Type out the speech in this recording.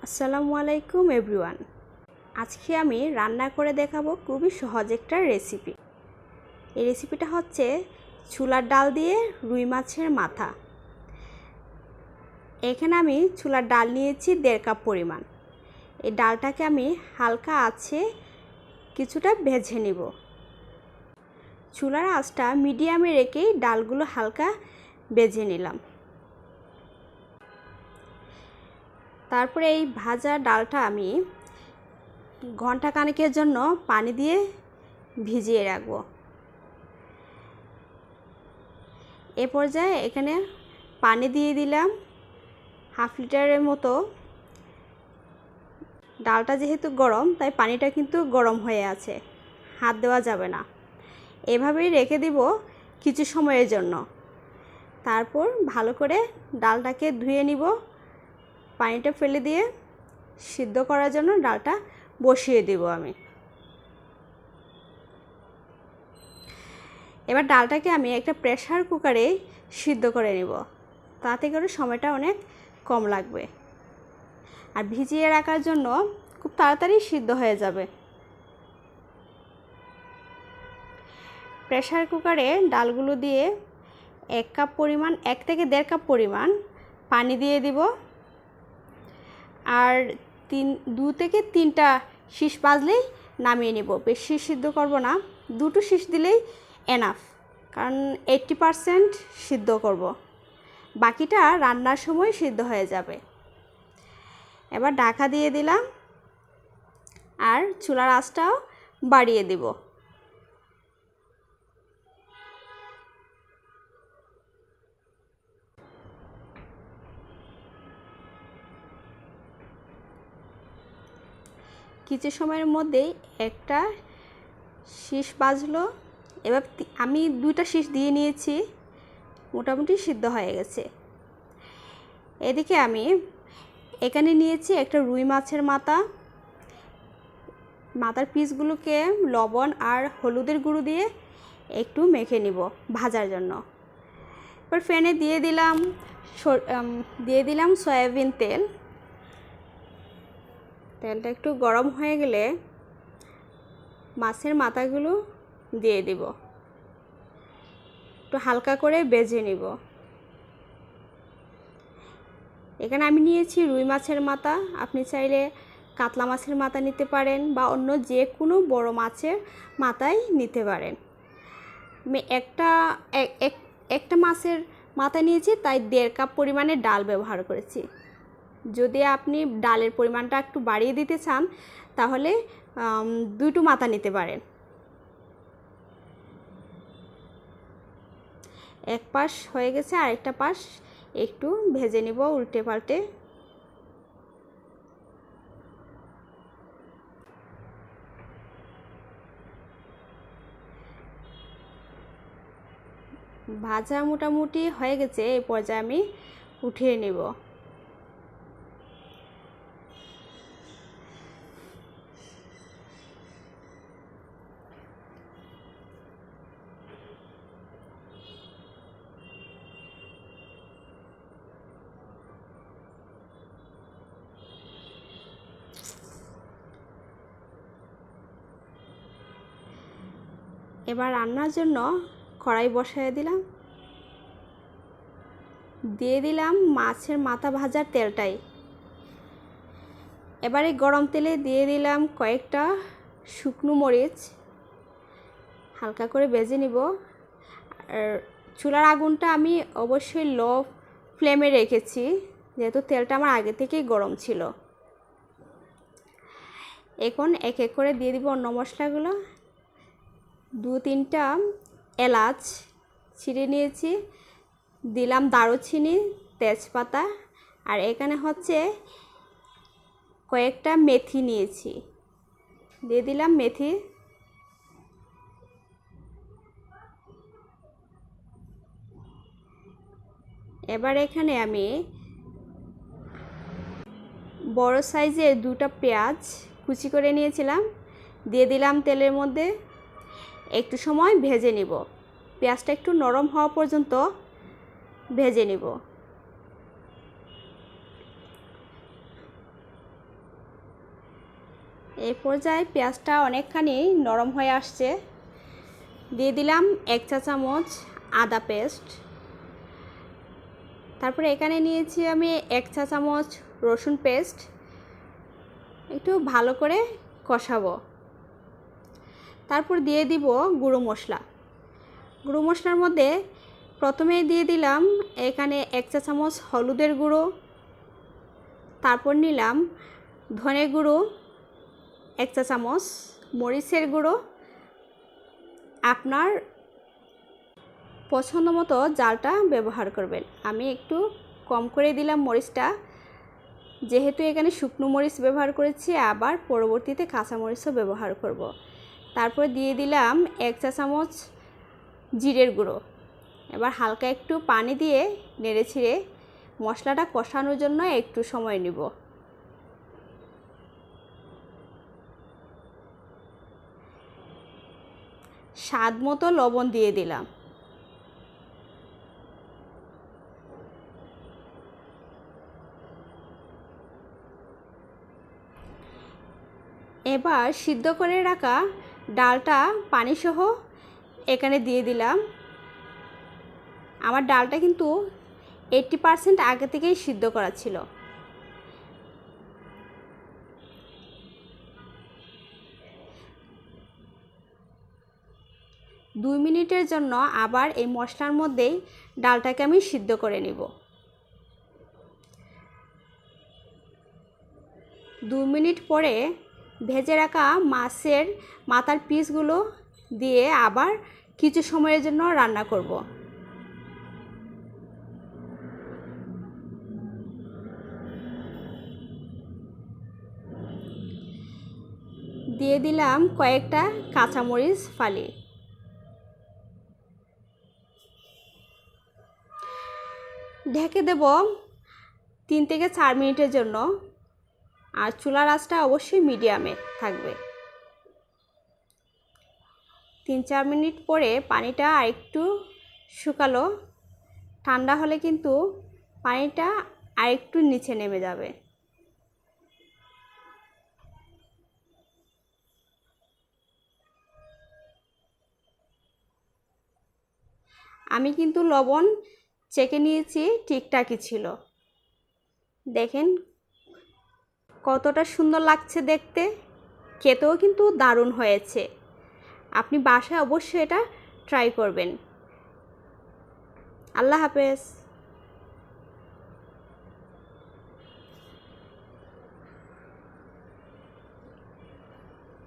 আসসালামু আলাইকুম এভরিওয়ান। আজকে আমি রান্না করে দেখাবো খুবই সহজ একটা রেসিপি। এই রেসিপিটা হচ্ছে ছোলার ডাল দিয়ে রুই মাছের মাথা। এখানে আমি ছোলার ডাল নিয়েছি 1.5 কাপ পরিমাণ। এই ডালটাকে আমি হালকা আছে কিছুটা ভেজে নিব। চুলার আঁচটা মিডিয়ামে রেখেই ডালগুলো হালকা ভেজে নিলাম। তারপরে এই ভাজা ডালটা আমি ঘন্টা খানেকের জন্য পানি দিয়ে ভিজিয়ে রাখব। এ পর্যায়ে এখানে পানি দিয়ে দিলাম 1/2 লিটারের মতো। ডালটা যেহেতু গরম তাই পানিটা কিন্তু গরম হয়ে আছে, হাত দেওয়া যাবে না। এভাবেই রেখে দিব কিছু সময়ের জন্য। তারপর ভালো করে ডালটাকে ধুয়ে নিব, পানিটা ফেলে দিয়ে সিদ্ধ করার জন্য ডালটা বসিয়ে দেব আমি। এবার ডালটাকে আমি একটা প্রেসার কুকারে সিদ্ধ করে নেব, তাতে করে সময়টা অনেক কম লাগবে আর ভিজিয়ে রাখার জন্য খুব তাড়াতাড়ি সিদ্ধ হয়ে যাবে। প্রেসার কুকারে ডালগুলো দিয়ে 1 কাপ পরিমাণ 1 থেকে 1.5 কাপ পরিমাণ পানি দিয়ে দিব আর 2 থেকে 3টা শীষ বাজলেই নামিয়ে নেব। বেশি সিদ্ধ করব না, 2টো শীষ দিলেই এনাফ, কারণ 80% সিদ্ধ করব, বাকিটা রান্নার সময় সিদ্ধ হয়ে যাবে। এবার ঢাকা দিয়ে দিলাম আর চুলার আঁচটাও বাড়িয়ে দেব। কিছু সময়ের মধ্যেই একটা শীষ বাজলো। এবার আমি 2টা শীষ দিয়ে নিয়েছি, মোটামুটি সিদ্ধ হয়ে গেছে। এদিকে আমি এখানে নিয়েছি একটা রুই মাছের মাথার পিসগুলোকে লবণ আর হলুদের গুঁড়ো দিয়ে একটু মেখে নিব ভাজার জন্য। এবার ফ্যানে দিয়ে দিলাম সয়াবিন তেল। তেলটা একটু গরম হয়ে গেলে মাছের মাথাগুলো দিয়ে দিব, একটু হালকা করে ভেজে নিব। এখানে আমি নিয়েছি রুই মাছের মাথা, আপনি চাইলে কাতলা মাছের মাথা নিতে পারেন বা অন্য যে কোনো বড় মাছের মাথাই নিতে পারেন। আমি একটা মাছের মাথা নিয়েছি, তাই 1.5 কাপ পরিমাণে ডাল ব্যবহার করেছি। যদি আপনি ডালের পরিমাণটা একটু বাড়িয়ে দিতে চান তাহলে 2টো মাথা নিতে পারেন। এক পাশ হয়ে গেছে, আরেকটা পাশ একটু ভেজে নিব উল্টে পাল্টে। ভাজা মোটামুটি হয়ে গেছে, এই পর্যায়ে আমি উঠিয়ে নেব। এবার রান্নার জন্য কড়াই বসায় দিলাম, দিয়ে দিলাম মাছের মাথা ভাজার তেলটাই। এবারে গরম তেলে দিয়ে দিলাম কয়েকটা শুকনো মরিচ, হালকা করে ভেজে নিব। আর চুলার আগুনটা আমি অবশ্যই লো ফ্লেমে রেখেছি, যেহেতু তেলটা আমার আগে থেকেই গরম ছিল। এখন এক এক করে দিয়ে দিব অন্য মশলাগুলো। 2-3টা এলাচ ছিঁড়ে নিয়েছি, দিলাম দারুচিনি, তেজপাতা, আর এখানে হচ্ছে কয়েকটা মেথি নিয়েছি, দিয়ে দিলাম মেথি। এবার এখানে আমি বড় সাইজের 2টা পেঁয়াজ কুচি করে নিয়েছিলাম, দিয়ে দিলাম তেলের মধ্যে। একটু সময় ভেজে নিব, পেঁয়াজটা একটু নরম হওয়া পর্যন্ত ভেজে নিব। এই পর্যায়ে পেঁয়াজটা অনেকখানি নরম হয়ে আসছে। দিয়ে দিলাম 1 চা চামচ আদা পেস্ট। তারপরে এখানে নিয়েছি আমি 1 চা চামচ রসুন পেস্ট। একটু ভালো করে কষাবো। তারপর দিয়ে দিব গুঁড়ো মশলা। গুঁড়ো মশলার মধ্যে প্রথমেই দিয়ে দিলাম এখানে 1 চা চামচ হলুদের গুঁড়ো। তারপর নিলাম ধনে গুঁড়ো 1 চা চামচ, মরিচের গুঁড়ো আপনার পছন্দ মতো জালটা ব্যবহার করবেন। আমি একটু কম করে দিলাম মরিচটা, যেহেতু এখানে শুকনো মরিচ ব্যবহার করেছি, আবার পরবর্তীতে কাঁচা মরিচও ব্যবহার করব। তারপর দিয়ে দিলাম 1 চা চামচ জিরের গুঁড়ো। এবার হালকা একটু পানি দিয়ে নেড়েছিড়ে মশলাটা কষানোর জন্য একটু সময় নিব। স্বাদ মতো লবণ দিয়ে দিলাম। এবার সিদ্ধ করে রাখা ডালটা পানিসহ এখানে দিয়ে দিলাম। আমার ডালটা কিন্তু 80% আগে থেকেই সিদ্ধ করা ছিল। দুই মিনিটের জন্য আবার এই মশলার মধ্যেই ডালটাকে আমি সিদ্ধ করে নিব। 2 মিনিট পরে ভেজে রাখা মাছের মাথার পিসগুলো দিয়ে আবার কিছু সময়ের জন্য রান্না করব। দিয়ে দিলাম কয়েকটা কাঁচামরিচ ফালি। ঢেকে দেব 3 থেকে 4 মিনিটের জন্য, আর চুলার আঁচটা অবশ্যই মিডিয়ামে থাকবে। 3-4 মিনিট পরে পানিটা আরেকটু শুকালো। ঠান্ডা হলে কিন্তু পানিটা আরেকটু নিচে নেমে যাবে। আমি কিন্তু লবণ চেখে নিয়েছি, ঠিকঠাকই ছিল। দেখেন কতটা সুন্দর লাগছে দেখতে, খেতেও কিন্তু দারুণ হয়েছে। আপনি বাসায় অবশ্যই এটা ট্রাই করবেন। আল্লাহ হাফেজ।